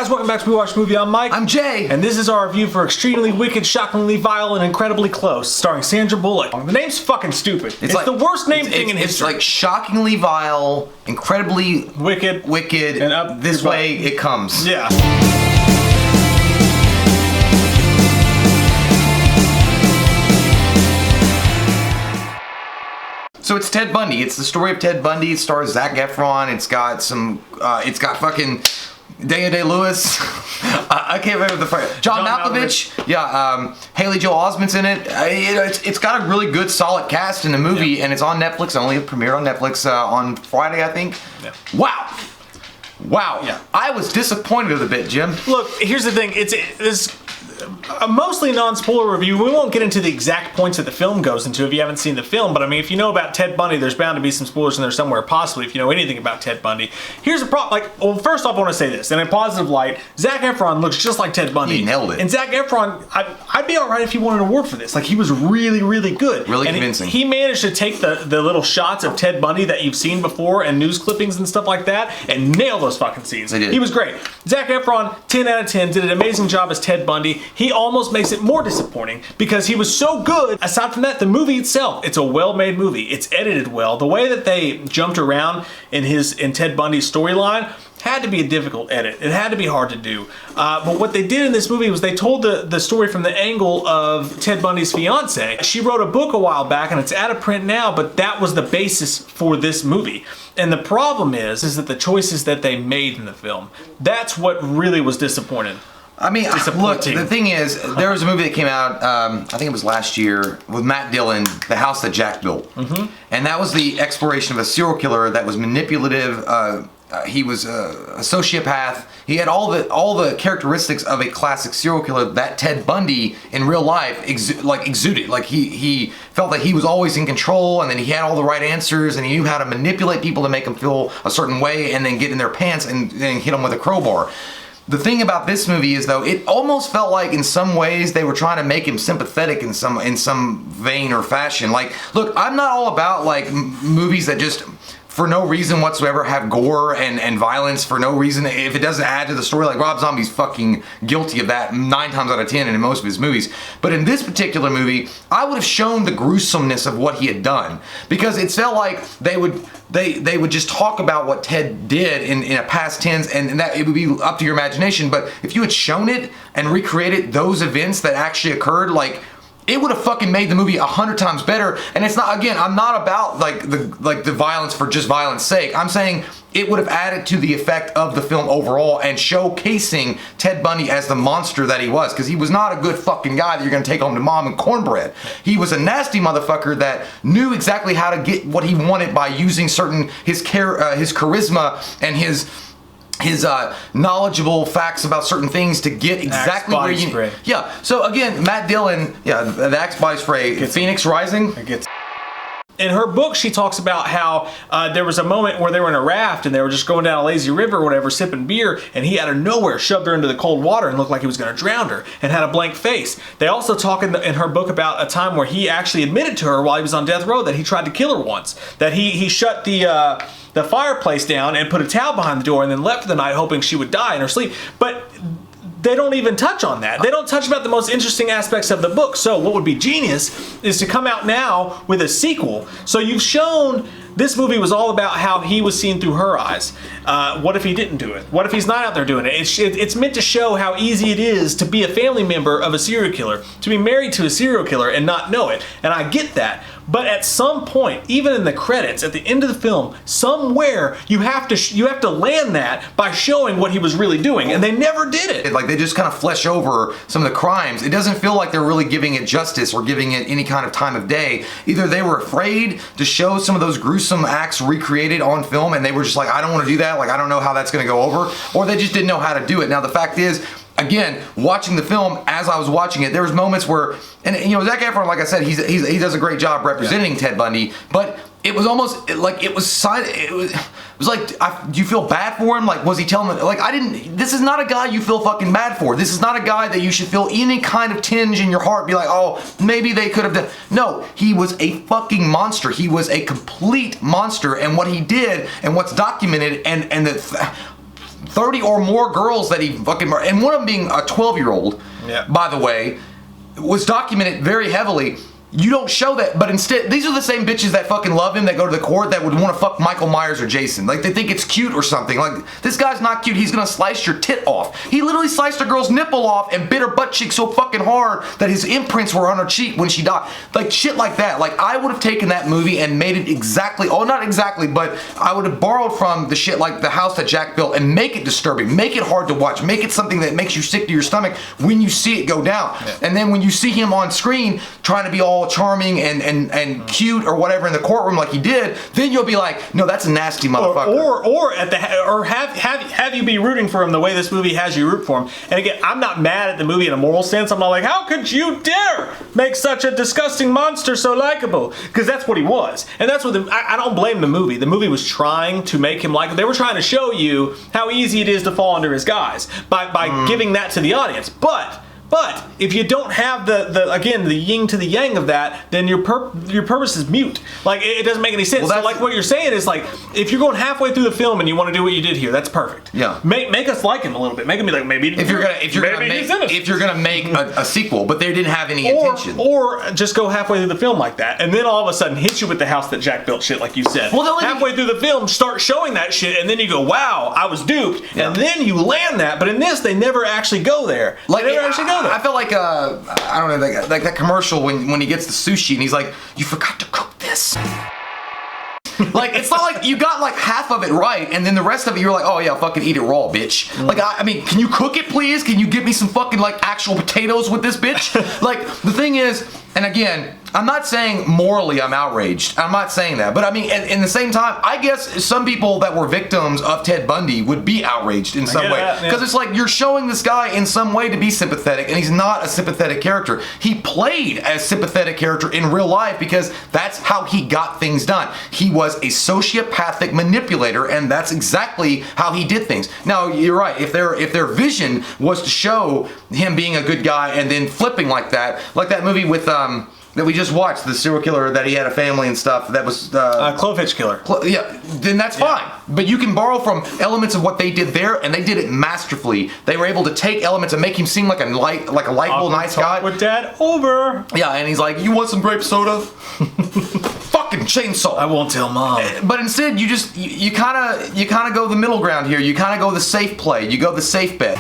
guys, welcome back to We Watch Movie. I'm Mike. I'm Jay. And this is our review for Extremely Wicked, Shockingly Vile, and Incredibly Close, starring Sandra Bullock. The name's fucking stupid. It's like, the worst name thing in history. It's like Shockingly Vile, Incredibly Wicked, and up this way it comes. Yeah. So it's Ted Bundy. It's the story of Ted Bundy. It stars Zac Efron. It's got some. It's got fucking Daniel Day-Lewis. I can't remember the first. John Malkovich. Yeah. Haley Joel Osment's in it. It's got a really good, solid cast in the movie, and it's on Netflix. Only premiered on Netflix on Friday, I think. Yeah. Wow. Yeah. I was disappointed a bit, Jim. Look, here's the thing. It's a mostly non-spoiler review. We won't get into the exact points that the film goes into if you haven't seen the film, but I mean, if you know about Ted Bundy, there's bound to be some spoilers in there somewhere, possibly, if you know anything about Ted Bundy. Here's the problem. Well, first off, I want to say this. In a positive light, Zac Efron looks just like Ted Bundy. He nailed it. And Zac Efron, I'd be alright if he won an award for this. Like, he was really, really good. Really convincing. He managed to take the little shots of Ted Bundy that you've seen before and news clippings and stuff like that and nail those fucking scenes. He was great. Zac Efron, 10 out of 10, did an amazing job as Ted Bundy. He almost makes it more disappointing because he was so good. Aside from that, the movie itself, it's a well-made movie. It's edited well. The way that they jumped around in Ted Bundy's storyline had to be a difficult edit. It had to be hard to do. But what they did in this movie was they told the story from the angle of Ted Bundy's fiance. She wrote a book a while back and it's out of print now, but that was the basis for this movie. And the problem is that the choices that they made in the film, that's what really was disappointing. I mean, look, the thing is, there was a movie that came out, I think it was last year, with Matt Dillon, The House That Jack Built. And that was the exploration of a serial killer that was manipulative. He was a sociopath. He had all the characteristics of a classic serial killer that Ted Bundy in real life exuded. Like he felt that he was always in control, and then he had all the right answers, and he knew how to manipulate people to make them feel a certain way, and then get in their pants and hit them with a crowbar. The thing about this movie is, though, it almost felt like in some ways they were trying to make him sympathetic in some vein or fashion. Like, look, I'm not all about like movies that just for no reason whatsoever have gore and violence for no reason. If it doesn't add to the story, like Rob Zombie's fucking guilty of that 9 times out of 10 in most of his movies. But in this particular movie, I would have shown the gruesomeness of what he had done, because it felt like they would just talk about what Ted did in a past tense, and that it would be up to your imagination. But if you had shown it and recreated those events that actually occurred, like, it would have fucking made the movie 100 times better. And it's not, again, I'm not about the violence for just violence sake. I'm saying it would have added to the effect of the film overall and showcasing Ted Bundy as the monster that he was, because he was not a good fucking guy that you're gonna take home to mom and cornbread. He was a nasty motherfucker that knew exactly how to get what he wanted by using his charisma and his knowledgeable facts about certain things to get exactly where you need. Yeah. So again, Matt Dillon, the Axe body spray, Phoenix Rising. In her book, she talks about how there was a moment where they were in a raft and they were just going down a lazy river or whatever, sipping beer, and he out of nowhere shoved her into the cold water and looked like he was going to drown her and had a blank face. They also talk in her book about a time where he actually admitted to her while he was on death row that he tried to kill her once, that he shut the fireplace down and put a towel behind the door and then left for the night hoping she would die in her sleep. But they don't even touch on that. They don't touch about the most interesting aspects of the book. So what would be genius is to come out now with a sequel. So you've shown this movie was all about how he was seen through her eyes. What if he didn't do it? What if he's not out there doing it? It's meant to show how easy it is to be a family member of a serial killer, to be married to a serial killer and not know it. And I get that. But at some point, even in the credits, at the end of the film, somewhere you have to land that by showing what he was really doing, and they never did it. Like, they just kind of flesh over some of the crimes. It doesn't feel like they're really giving it justice or giving it any kind of time of day. Either they were afraid to show some of those gruesome acts recreated on film, and they were just like, I don't want to do that. Like, I don't know how that's going to go over, or they just didn't know how to do it. Now, the fact is, again, watching the film, as I was watching it, there was moments where, and you know, Zac Efron, like I said, he does a great job representing Ted Bundy, but it was almost like it was like, do you feel bad for him? Like, was he telling me, like, this is not a guy you feel fucking bad for. This is not a guy that you should feel any kind of tinge in your heart, be like, oh, maybe they could have done. No, he was a fucking monster. He was a complete monster, and what he did and what's documented and the 30 or more girls that he fucking murdered, and one of them being a 12-year-old, by the way, was documented very heavily. You don't show that, but instead, these are the same bitches that fucking love him, that go to the court, that would want to fuck Michael Myers or Jason. Like, they think it's cute or something. Like, this guy's not cute. He's gonna slice your tit off. He literally sliced a girl's nipple off and bit her butt cheek so fucking hard that his imprints were on her cheek when she died. Like, shit like that. Like, I would have taken that movie and made it exactly, oh, not exactly, but I would have borrowed from the shit like The House That Jack Built and make it disturbing, make it hard to watch, make it something that makes you sick to your stomach when you see it go down. And then when you see him on screen trying to be all charming and cute or whatever in the courtroom like he did, then you'll be like, no, that's a nasty motherfucker. Or have you be rooting for him the way this movie has you root for him. And again, I'm not mad at the movie in a moral sense. I'm not like, how could you dare make such a disgusting monster so likable? Because that's what he was. And that's what I don't blame the movie. The movie was trying to make him likable. They were trying to show you how easy it is to fall under his guise by giving that to the audience. But if you don't have the yin to the yang of that, then your purpose is mute. Like, it doesn't make any sense. Well, so like what you're saying is, like, if you're going halfway through the film and you want to do what you did here, that's perfect. Yeah. Make us like him a little bit. Make him be like, maybe if you're gonna make a sequel, but they didn't have any intention. Or just go halfway through the film like that, and then all of a sudden hit you with The House That Jack Built shit, like you said. Well, halfway through the film, start showing that shit, and then you go, wow, I was duped, and then you land that. But in this, they never actually go there. I felt like I don't know, like that commercial when he gets the sushi and he's like, you forgot to cook this. Like, it's not like you got like half of it right and then the rest of it you're like, oh yeah, fucking eat it raw, bitch. Like, I mean, can you cook it, please? Can you give me some fucking like actual potatoes with this, bitch? Like, the thing is, and again, I'm not saying morally I'm outraged. I'm not saying that. But I mean, in the same time, I guess some people that were victims of Ted Bundy would be outraged in some way. Because it's like you're showing this guy in some way to be sympathetic, and he's not a sympathetic character. He played as sympathetic character in real life because that's how he got things done. He was a sociopathic manipulator, and that's exactly how he did things. Now, you're right. If their vision was to show him being a good guy and then flipping like that movie with that we just watched, the serial killer that he had a family and stuff, that was Clovitch Killer. Yeah, then that's fine. But you can borrow from elements of what they did there, and they did it masterfully. They were able to take elements and make him seem like a likable, nice guy. With Dad, over. Yeah, and he's like, you want some grape soda? Fucking chainsaw. I won't tell Mom. But instead, you kind of go the middle ground here. You kind of go the safe play. You go the safe bet.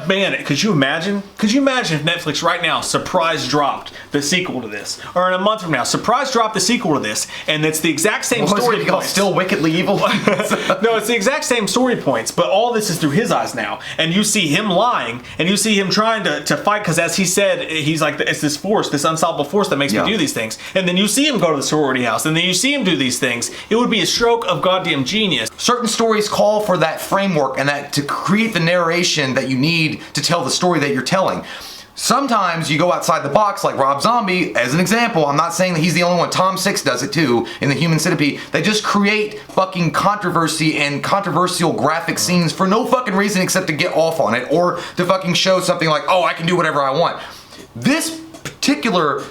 Man, could you imagine if Netflix right now surprise dropped the sequel to this, or in a month from now surprise dropped the sequel to this, and it's the exact same story points. Still wickedly evil? No, it's the exact same story points, but all this is through his eyes now, and you see him lying, and you see him trying to fight, because as he said, he's like, it's this force, this unstoppable force that makes me do these things, and then you see him go to the sorority house, and then you see him do these things. It would be a stroke of goddamn genius. Certain stories call for that framework and that to create the narration that you need to tell the story that you're telling. Sometimes you go outside the box, like Rob Zombie, as an example. I'm not saying that he's the only one. Tom Six does it too in The Human Centipede. They just create fucking controversy and controversial graphic scenes for no fucking reason except to get off on it or to fucking show something like, oh, I can do whatever I want. This particular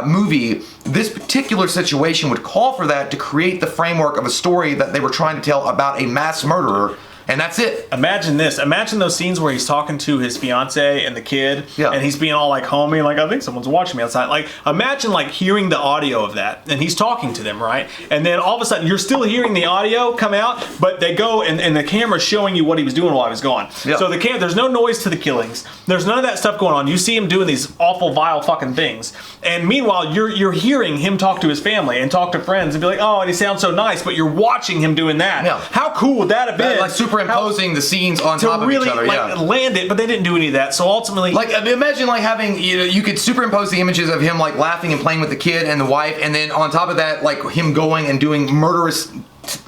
movie, this particular situation would call for that to create the framework of a story that they were trying to tell about a mass murderer. And that's it. Imagine this. Imagine those scenes where he's talking to his fiance and the kid, and he's being all like homey, like, I think someone's watching me outside. Like, imagine like hearing the audio of that, and he's talking to them, right? And then all of a sudden, you're still hearing the audio come out, but they go and the camera's showing you what he was doing while he was gone. Yeah. So there's no noise to the killings. There's none of that stuff going on. You see him doing these awful, vile fucking things, and meanwhile, you're hearing him talk to his family and talk to friends and be like, oh, and he sounds so nice, but you're watching him doing that. Yeah. How cool would that have been? Like superimposing the scenes on top of each other, land it, but they didn't do any of that. So ultimately, like, imagine like having, you could superimpose the images of him like laughing and playing with the kid and the wife, and then on top of that, like him going and doing murderous,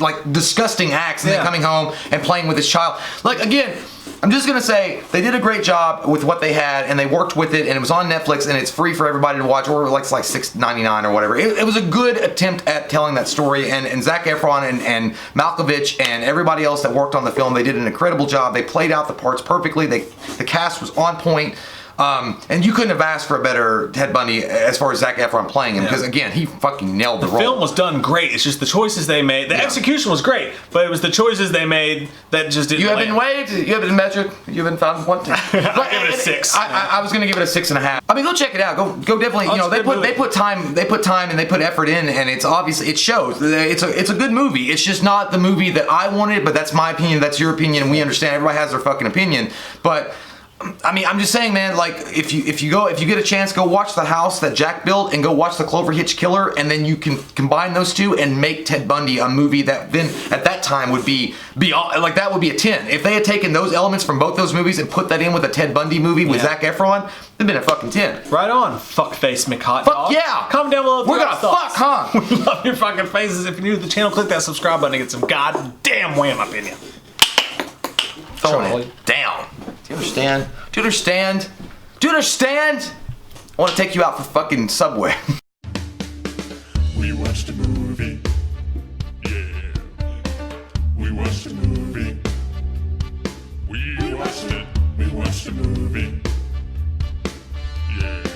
like disgusting acts, and then coming home and playing with his child. Like, again, I'm just gonna say they did a great job with what they had, and they worked with it, and it was on Netflix, and it's free for everybody to watch, or like it's like $6.99 or whatever. It was a good attempt at telling that story, and Zac Efron and Malkovich and everybody else that worked on the film, they did an incredible job. They played out the parts perfectly. The cast was on point. And you couldn't have asked for a better Ted Bundy as far as Zac Efron playing him, because again, he fucking nailed the role. The film was done great. It's just the choices they made. The execution was great, but it was the choices they made that just didn't. You have been weighed. You have been measured. You have been found wanting. I'll give it a 6. I was gonna give it a 6.5. I mean, go check it out. Go definitely. You know, they put time and they put effort in, and it's obviously it shows. It's a good movie. It's just not the movie that I wanted, but that's my opinion. That's your opinion, and we understand. Everybody has their fucking opinion, but. I mean, I'm just saying, man, like, if you get a chance, go watch The House that Jack built and go watch The Clover Hitch Killer, and then you can combine those two and make Ted Bundy a movie that then, at that time, would be like, that would be a 10. If they had taken those elements from both those movies and put that in with a Ted Bundy movie with Zac Efron, it'd been a fucking 10. Right on, fuckface McHot. Fuck yeah! Comment down below. We're gonna fuck, huh? We love your fucking faces. If you're new to the channel, click that subscribe button to get some goddamn wham opinion. Throwing it down. Do you understand? Do you understand? Do you understand? I want to take you out for fucking Subway. We watched a movie. Yeah. We watched a movie. We watched it. We watched a movie. Yeah.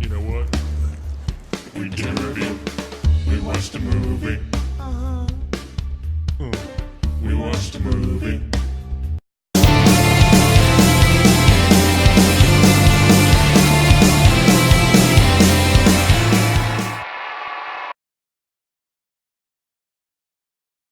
You know what? We did a review. We watched a movie. We watched a movie.